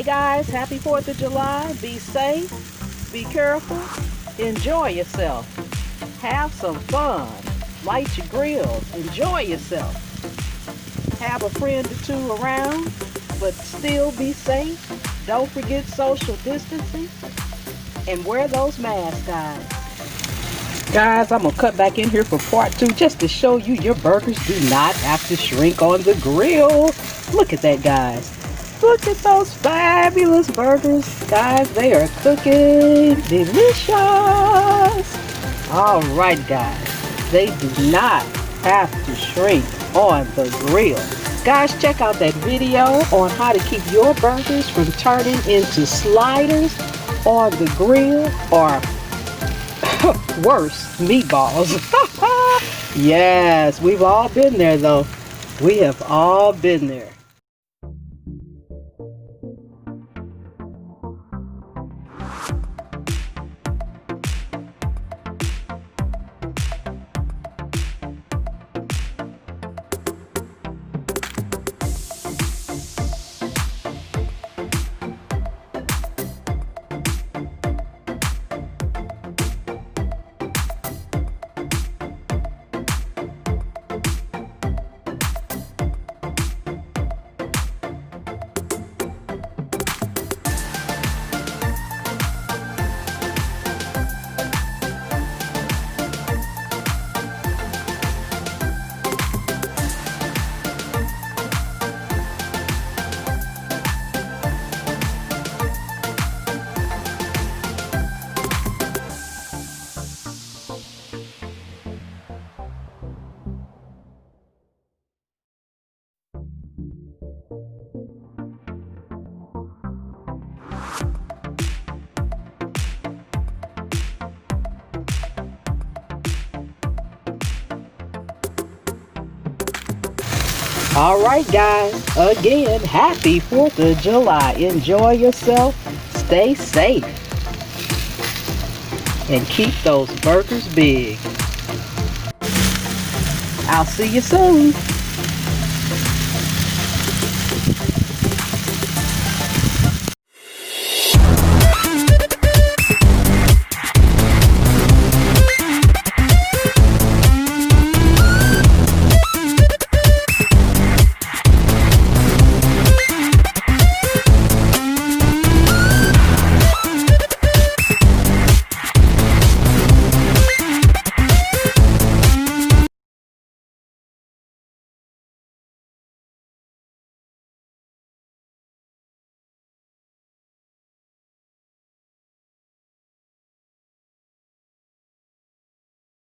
Hey guys, happy 4th of July. Be safe, be careful, enjoy yourself. Have some fun. Light your grills, enjoy yourself. Have a friend or two around, but still be safe. Don't forget social distancing and wear those masks, guys. Guys, I'm gonna cut back in here for part 2 just to show you your burgers do not have to shrink on the grill. Look at that, guys. Look at those fabulous burgers, guys. They are cooking delicious. All right, guys. They do not have to shrink on the grill. Guys, check out that video on how to keep your burgers from turning into sliders on the grill or worse, meatballs. Yes, we've all been there though. We have all been there. All right, guys, again, happy 4th of July. Enjoy yourself, stay safe, and keep those burgers big. I'll see you soon.